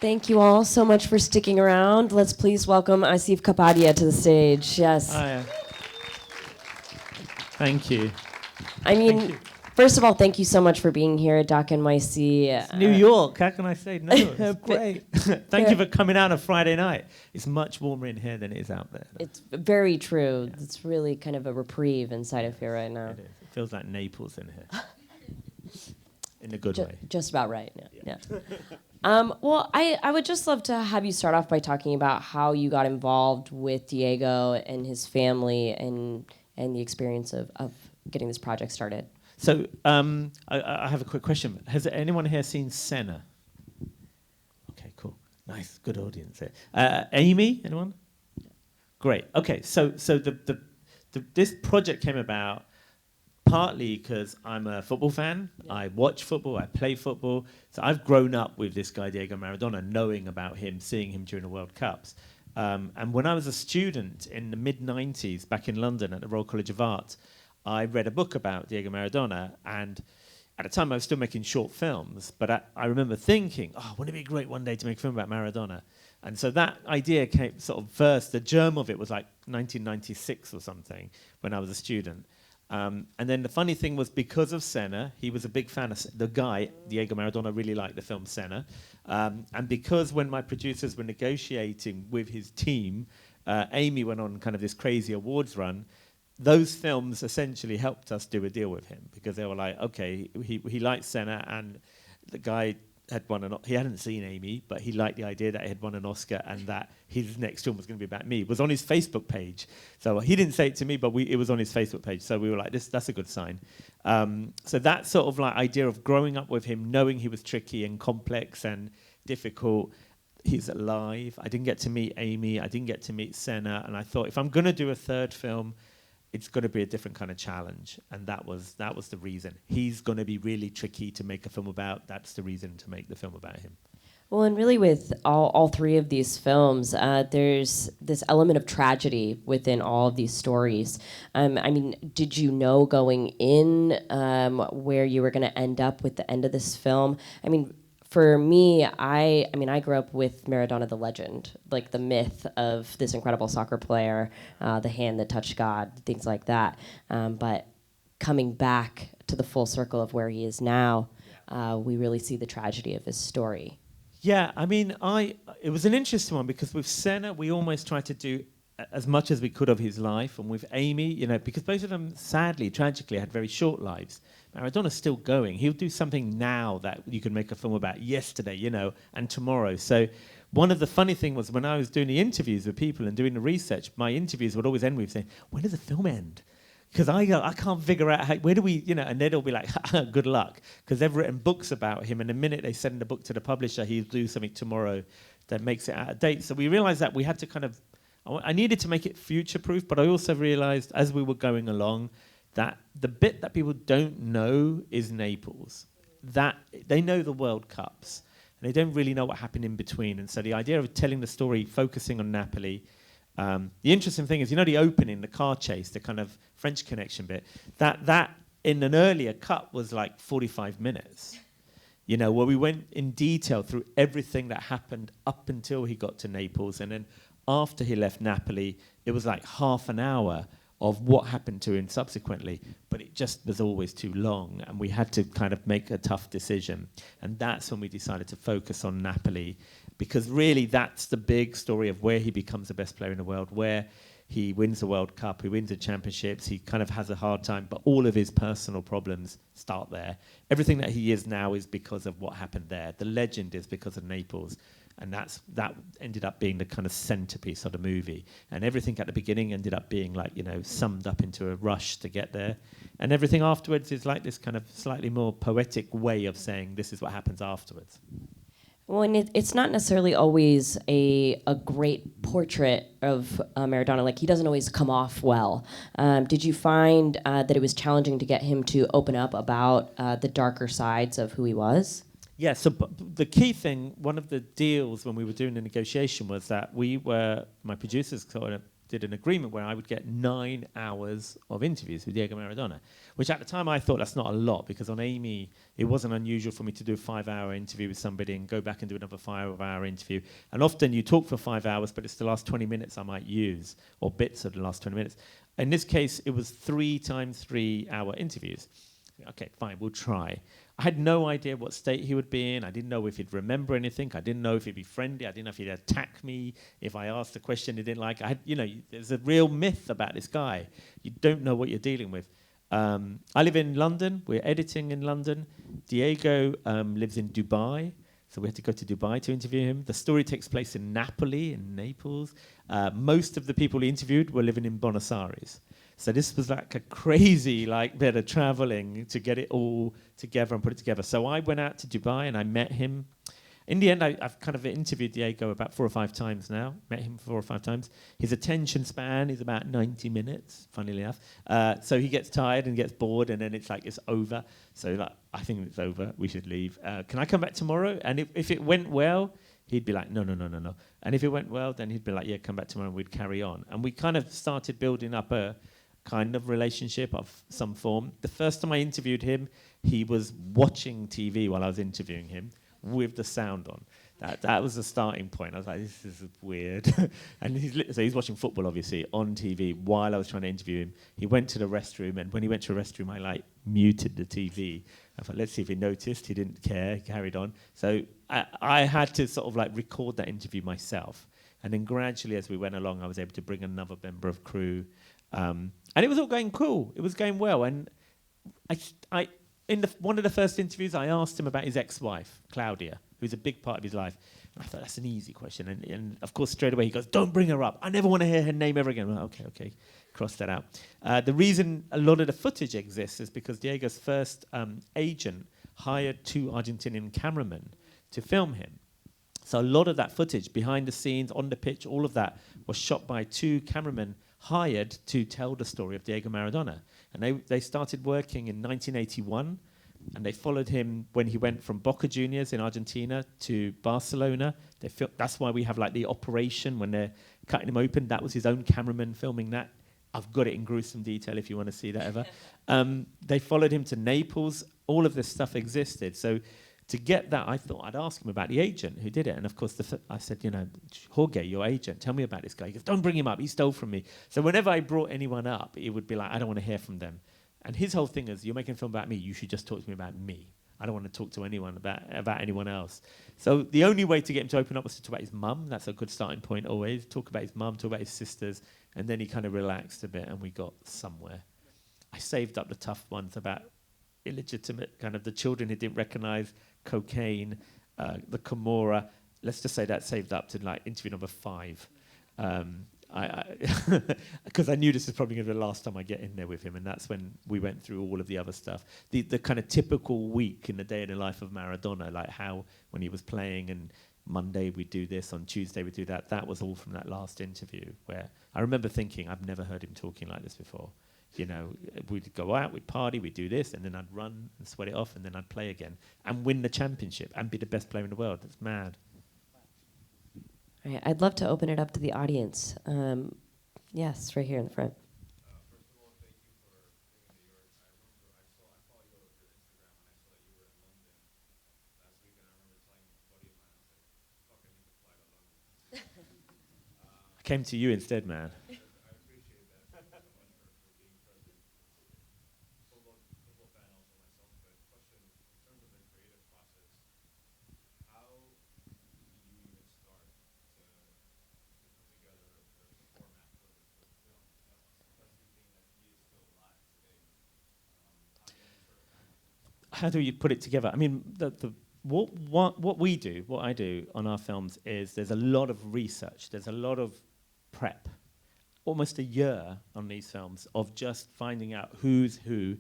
Thank you all so much for sticking around. Let's please welcome Asif Kapadia to the stage. Yes. Thank you. I mean, first of all, thank you so much for being here at Doc NYC. It's New York. How can I say no? It's great. Thank you for coming out on Friday night. It's much warmer in here than it is out there. It's very true. Yeah. It's really kind of a reprieve inside of here right now. It is. It feels like Naples in here. In a good way. Just about right. Yeah. Well, I would just love to have you start off by talking about how you got involved with Diego and his family and the experience of getting this project started. So I have a quick question. Has anyone here seen Senna? Okay, cool. Nice, good audience here. Amy, anyone? Great. Okay, so this project came about partly because I'm a football fan. Yeah. I watch football, I play football. So I've grown up with this guy, Diego Maradona, knowing about him, seeing him during the World Cups. And when I was a student in the mid-90s back in London at the Royal College of Art, I read a book about Diego Maradona, and at the time I was still making short films, but I remember thinking, wouldn't it be great one day to make a film about Maradona? And so that idea came sort of first, the germ of it was like 1996 or something when I was a student. And then the funny thing was, because of Senna, he was a big fan of the guy, Diego Maradona, really liked the film Senna. And because when my producers were negotiating with his team, Amy went on kind of this crazy awards run, those films essentially helped us do a deal with him, because they were like, okay, he liked Senna, and the guy had won he hadn't seen Amy, but he liked the idea that he had won an Oscar and that his next film was going to be about me. It was on his Facebook page. So he didn't say it to me, but it was on his Facebook page. So we were like, that's a good sign. So that sort of like idea of growing up with him, knowing he was tricky and complex and difficult. He's alive. I didn't get to meet Amy. I didn't get to meet Senna. And I thought, if I'm going to do a third film, it's going to be a different kind of challenge. And that was the reason. He's going to be really tricky to make a film about. That's the reason to make the film about him. Well, and really with all three of these films, there's this element of tragedy within all of these stories. I mean, did you know going in where you were going to end up with the end of this film? I mean, for me, I grew up with Maradona the legend, like the myth of this incredible soccer player, the hand that touched God, things like that. But coming back to the full circle of where he is now, we really see the tragedy of his story. Yeah, I mean, it was an interesting one, because with Senna, we almost tried to do as much as we could of his life, and with Amy, because both of them, sadly, tragically, had very short lives. Maradona's still going. He'll do something now that you can make a film about yesterday, and tomorrow. So one of the funny things was, when I was doing the interviews with people and doing the research, my interviews would always end with saying, when does the film end? Because I can't figure out where do we, and they'd all be like, good luck. Because they've written books about him, and the minute they send the book to the publisher, he'll do something tomorrow that makes it out of date. So we realized that we had to kind of, I needed to make it future-proof, but I also realized as we were going along that the bit that people don't know is Naples. That they know the World Cups, and they don't really know what happened in between. And so the idea of telling the story, focusing on Napoli. The interesting thing is, the opening, the car chase, the kind of French Connection bit, that in an earlier cut was like 45 minutes, where we went in detail through everything that happened up until he got to Naples. And then after he left Napoli, it was like half an hour of what happened to him subsequently, but it just was always too long, and we had to kind of make a tough decision. And that's when we decided to focus on Napoli, because really that's the big story of where he becomes the best player in the world, where he wins the World Cup, he wins the championships, he kind of has a hard time, but all of his personal problems start there. Everything that he is now is because of what happened there. The legend is because of Naples. And that ended up being the kind of centerpiece of the movie. And everything at the beginning ended up being like, summed up into a rush to get there. And everything afterwards is like this kind of slightly more poetic way of saying this is what happens afterwards. Well, and it's not necessarily always a great portrait of Maradona. Like, he doesn't always come off well. Did you find that it was challenging to get him to open up about the darker sides of who he was? Yeah, so the key thing, one of the deals when we were doing the negotiation was that my producers sort of did an agreement where I would get 9 hours of interviews with Diego Maradona, which at the time I thought that's not a lot, because on Amy, it wasn't unusual for me to do a 5-hour interview with somebody and go back and do another 5-hour interview. And often you talk for 5 hours, but it's the last 20 minutes I might use, or bits of the last 20 minutes. In this case, it was 3 times 3-hour interviews. Okay, fine, we'll try. I had no idea what state he would be in. I didn't know if he'd remember anything. I didn't know if he'd be friendly. I didn't know if he'd attack me if I asked a question he didn't like. There's a real myth about this guy. You don't know what you're dealing with. I live in London. We're editing in London. Diego lives in Dubai, so we had to go to Dubai to interview him. The story takes place in Napoli, in Naples. Most of the people he interviewed were living in Buenos Aires. So this was like a crazy bit of traveling to get it all together and put it together. So I went out to Dubai and I met him. In the end, I've kind of interviewed Diego about 4 or 5 times now. Met him 4 or 5 times. His attention span is about 90 minutes, funnily enough. So he gets tired and gets bored, and then it's over. So I think it's over. We should leave. Can I come back tomorrow? And if it went well, he'd be like, no. And if it went well, then he'd be like, yeah, come back tomorrow, and we'd carry on. And we kind of started building up a kind of relationship of some form. The first time I interviewed him, he was watching TV while I was interviewing him with the sound on. That was the starting point. I was like, this is weird. And he's watching football, obviously, on TV while I was trying to interview him. He went to the restroom, and when he went to the restroom, I muted the TV. I thought, let's see if he noticed. He didn't care, he carried on. So I had to sort of record that interview myself. And then gradually, as we went along, I was able to bring another member of crew. And it was all going cool. It was going well. And one of the first interviews, I asked him about his ex-wife, Claudia, who's a big part of his life. And I thought, that's an easy question. And of course, straight away, he goes, don't bring her up. I never want to hear her name ever again. I'm like, okay, cross that out. The reason a lot of the footage exists is because Diego's first agent hired 2 Argentinian cameramen to film him. So a lot of that footage, behind the scenes, on the pitch, all of that was shot by 2 cameramen hired to tell the story of Diego Maradona. And they started working in 1981, and they followed him when he went from Boca Juniors in Argentina to Barcelona. That's why we have the operation when they're cutting him open. That was his own cameraman filming that. I've got it in gruesome detail if you want to see that ever. They followed him to Naples. All of this stuff existed. So to get that, I thought I'd ask him about the agent who did it. And of course, I said, Jorge, your agent, tell me about this guy. He goes, don't bring him up. He stole from me. So whenever I brought anyone up, it would be I don't want to hear from them. And his whole thing is, you're making a film about me. You should just talk to me about me. I don't want to talk to anyone about anyone else. So the only way to get him to open up was to talk about his mum. That's a good starting point always. Talk about his mum, talk about his sisters. And then he kind of relaxed a bit and we got somewhere. I saved up the tough ones about illegitimate, kind of the children he didn't recognize, cocaine, the Camorra. Let's just say that saved up to interview number 5. Because I knew this is probably going to be the last time I get in there with him, and that's when we went through all of the other stuff. The kind of typical week in the day in the life of Maradona, how when he was playing, and Monday we'd do this, on Tuesday we'd do that. That was all from that last interview, where I remember thinking, I've never heard him talking like this before. We'd go out, we'd party, we'd do this, and then I'd run and sweat it off, and then I'd play again and win the championship and be the best player in the world. That's mad. All right, I'd love to open it up to the audience. Yes, right here in the front. First of all, thank you for bringing New York. I follow your Instagram, and I saw that you were in London last week, and I remember telling a buddy of mine, I was like, fuck, I need to fly to London. I came to you instead, man. I appreciate that. Thank you so much for being present. Football fan also myself, but question, in terms of the creative process, how did you even start to put together the format for the film, especially being that he is still alive today? How do you put it together? I mean, what we do, what I do on our films is there's a lot of research, there's a lot of prep, almost a year on these films of just finding out who's who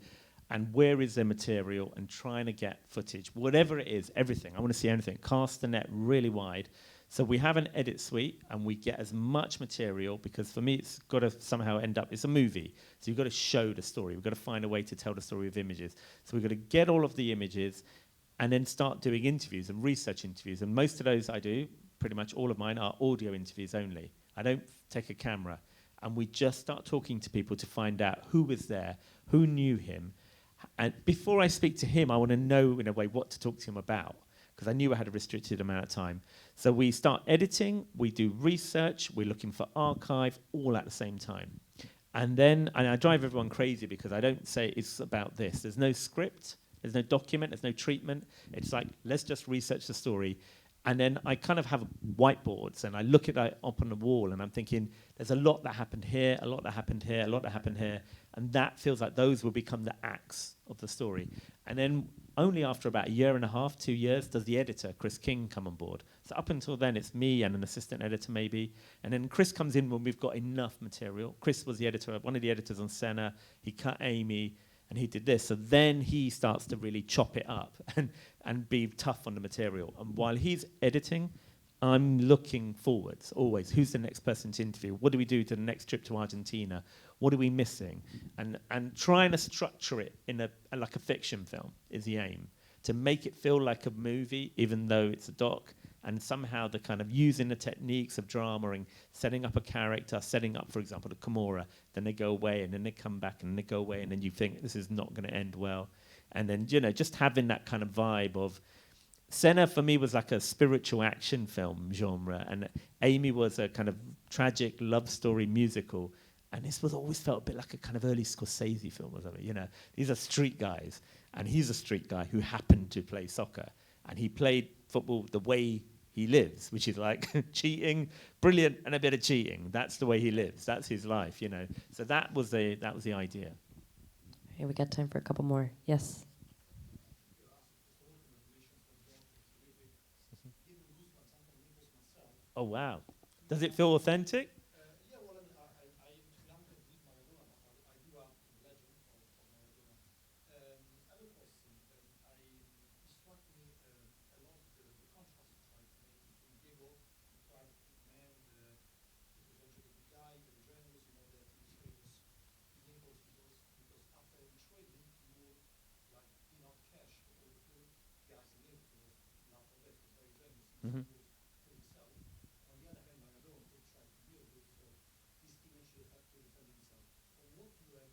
and where is their material and trying to get footage, whatever it is, everything. I want to see anything. Cast the net really wide. So we have an edit suite and we get as much material, because for me it's got to somehow end up, it's a movie. So you've got to show the story. We've got to find a way to tell the story with images. So we've got to get all of the images and then start doing interviews and research interviews. And most of those I do, pretty much all of mine, are audio interviews only. I don't take a camera. and we just start talking to people to find out who was there, who knew him. And before I speak to him, I want to know, in a way, what to talk to him about, because I knew I had a restricted amount of time. So we start editing, we do research, we're looking for archive, all at the same time. And then I drive everyone crazy because I don't say it's about this. There's no script, there's no document, there's no treatment. It's like, let's just research the story. And then I kind of have whiteboards, and I look at that up on the wall, and I'm thinking, there's a lot that happened here, a lot that happened here, a lot that happened here. And that feels like those will become the acts of the story. And then only after about a year and a half, 2 years, does the editor, Chris King, come on board. So up until then, it's me and an assistant editor maybe. And then Chris comes in when we've got enough material. Chris was the editor, one of the editors on Senna. He cut Amy, and he did this. So then he starts to really chop it up and be tough on the material. And while he's editing, I'm looking forwards always. Who's the next person to interview? What do we do to the next trip to Argentina? What are we missing? And trying to structure it in like a fiction film is the aim. To make it feel like a movie, even though it's a doc, and somehow the kind of using the techniques of drama and setting up a character, setting up, for example, the Kimura, then they go away, and then they come back, and they go away, and then you think this is not going to end well. And then, just having that kind of vibe of Senna for me was like a spiritual action film genre, and Amy was a kind of tragic love story musical, and this was always felt a bit like a kind of early Scorsese film or something. These are street guys, and he's a street guy who happened to play soccer, and he played football the way he lives, which is like cheating, brilliant, and a bit of cheating. That's the way he lives. That's his life, So that was the idea. Hey, we got time for a couple more. Yes. Oh, wow. Does it feel authentic? Yeah, well, I filmed with Maradona, but I grew up in the legend of Maradona. Other question, it struck me a lot the contrast you tried to make between Diego, the private man, the LGBT guy, the journalist, that he was famous in Naples because after in trading, you like enough cash for all the food, guys in Naples, not of it, was very generous. Mm-hmm. On the other hand, Maradona would try to deal with this image that had to defend himself. From what you have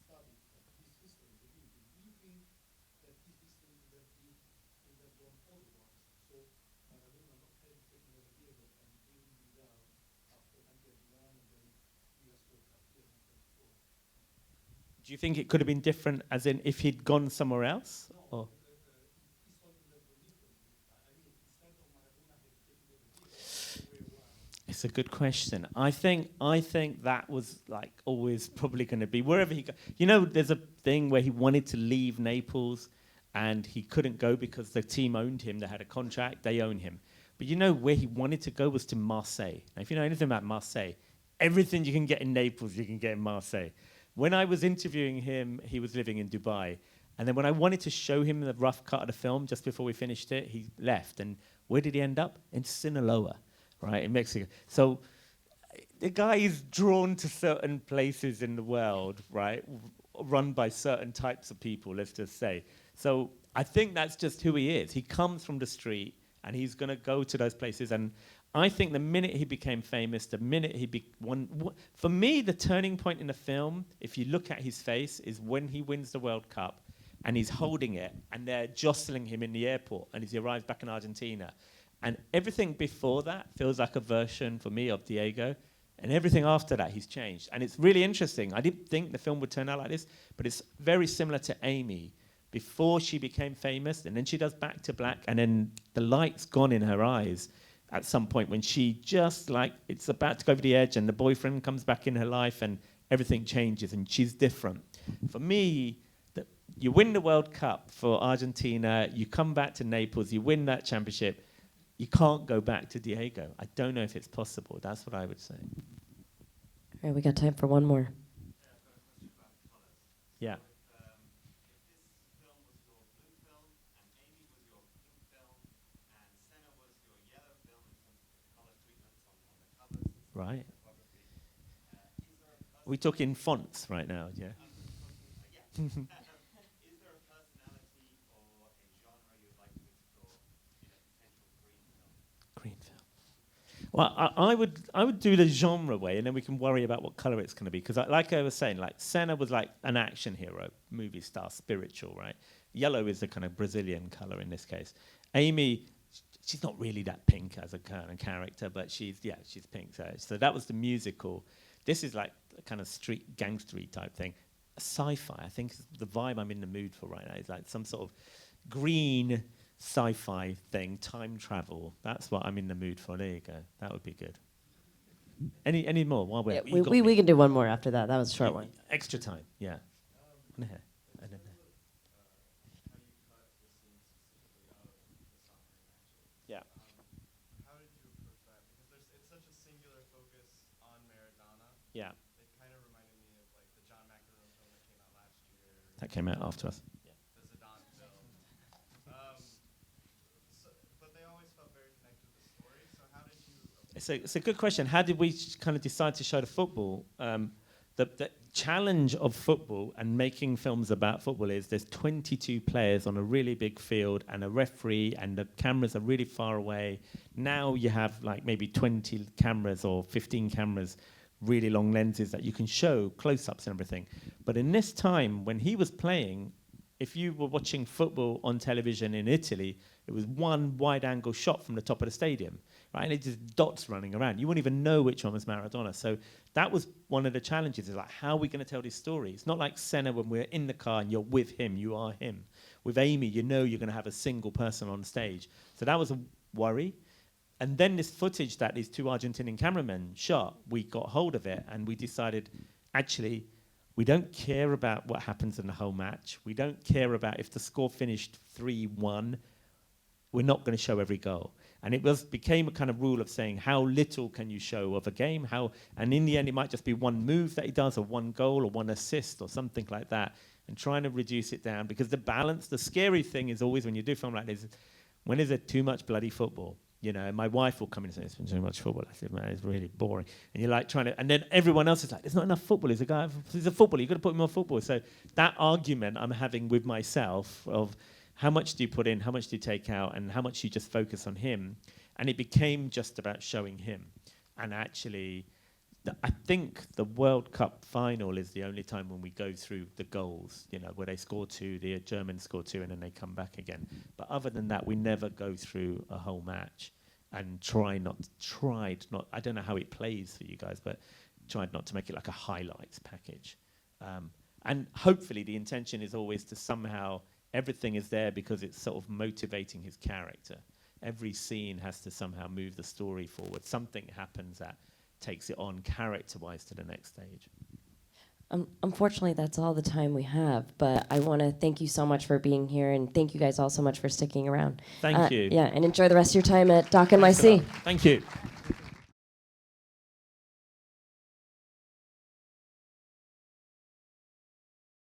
studied of his history, the beauty, do you think that his history would have gone otherwise? So Maradona not having taken over Diego and bringing him down after 1989 and then US World Cup here in 1994. Do you think it could have been different, as in if he'd gone somewhere else? No, or? his story would have gone differently. I mean, instead of Maradona having taken over Diego, It's a good question. I think that was like always probably going to be wherever he goes. There's a thing where he wanted to leave Naples and he couldn't go because the team owned him. They had a contract. They own him. But where he wanted to go was to Marseille. Now, if you know anything about Marseille, everything you can get in Naples, you can get in Marseille. When I was interviewing him, he was living in Dubai. And then when I wanted to show him the rough cut of the film just before we finished it, he left. And where did he end up? In Sinaloa. Right, in Mexico. So the guy is drawn to certain places in the world, right, run by certain types of people, let's just say. So I think that's just who he is. He comes from the street, and he's going to go to those places. And I think the minute he became famous, the minute for me, the turning point in the film, if you look at his face, is when he wins the World Cup, and he's holding it, and they're jostling him in the airport, and he arrives back in Argentina. And everything before that feels like a version, for me, of Diego. And everything after that, he's changed. And it's really interesting. I didn't think the film would turn out like this, but it's very similar to Amy. Before she became famous, and then she does Back to Black, and then the light's gone in her eyes at some point when she just, it's about to go over the edge, and the boyfriend comes back in her life, and everything changes, and she's different. For me, you win the World Cup for Argentina, you come back to Naples, you win that championship, you can't go back to Diego. I don't know if it's possible. That's what I would say. All right, we got time for one more. Yeah. Right. We're talking fonts right now, yeah? Is there a personality or a genre you'd like to explore in a potential green film? Green film. Well, I would do the genre way, and then we can worry about what color it's going to be. Because, like I was saying, like Senna was like an action hero, movie star, spiritual, right? Yellow is the kind of Brazilian color in this case. Amy, she's not really that pink as a kind of character, but she's pink. So that was the musical. This is like a kind of street gangstery type thing. Sci-fi, I think the vibe I'm in the mood for right now is like some sort of green sci-fi thing, time travel. That's what I'm in the mood for. There you go. That would be good. Any more? While Yeah, we can do one more after that. That was a short one. Extra time, yeah. And here. And then there. How you cut the scene specifically out of the soccer matches. Yeah. How did you approach that? Because it's such a singular focus on Maradona. Yeah. It kind of reminded me of like the John McEnroe film that came out last year. That came out after us. The Zidane film. But they always felt very connected to the story. So how did you? It's a good question. How did we kind of decide to show the football? The challenge of football and making films about football is there's 22 players on a really big field and a referee, and the cameras are really far away. Now you have like maybe 20 cameras or 15 cameras, really long lenses that you can show close-ups and everything. But in this time, when he was playing, if you were watching football on television in Italy, it was one wide-angle shot from the top of the stadium, right? And it's just dots running around. You wouldn't even know which one was Maradona. So that was one of the challenges, is like, how are we going to tell this story? It's not like Senna when we're in the car and you're with him, you are him. With Amy, you know you're going to have a single person on stage. So that was a worry. And then this footage that these two Argentinian cameramen shot, we got hold of it and we decided, actually, we don't care about what happens in the whole match. We don't care about if the score finished 3-1. We're not going to show every goal. And it became a kind of rule of saying, how little can you show of a game? And in the end, it might just be one move that he does, or one goal, or one assist, or something like that, and trying to reduce it down. Because the balance, the scary thing is always when you do a film like this, when is it too much bloody football? You know, and my wife will come in and say, it's been too much football. I said, man, it's really boring. And you're like trying to, and then everyone else is like, there's not enough football. He's a footballer. You've got to put him on football. So that argument I'm having with myself of how much do you put in, how much do you take out, and how much you just focus on him. And it became just about showing him. And actually, I think the World Cup final is the only time when we go through the goals, you know, where they score two, the Germans score two, and then they come back again. But other than that, we never go through a whole match. And tried not, I don't know how it plays for you guys, but tried not to make it like a highlights package. And hopefully the intention is always to somehow, everything is there because it's sort of motivating his character. Every scene has to somehow move the story forward. Something happens that takes it on character-wise to the next stage. Unfortunately, that's all the time we have, but I want to thank you so much for being here, and thank you guys all so much for sticking around. Thank you. Yeah, and enjoy the rest of your time at Dock NYC. Thank you.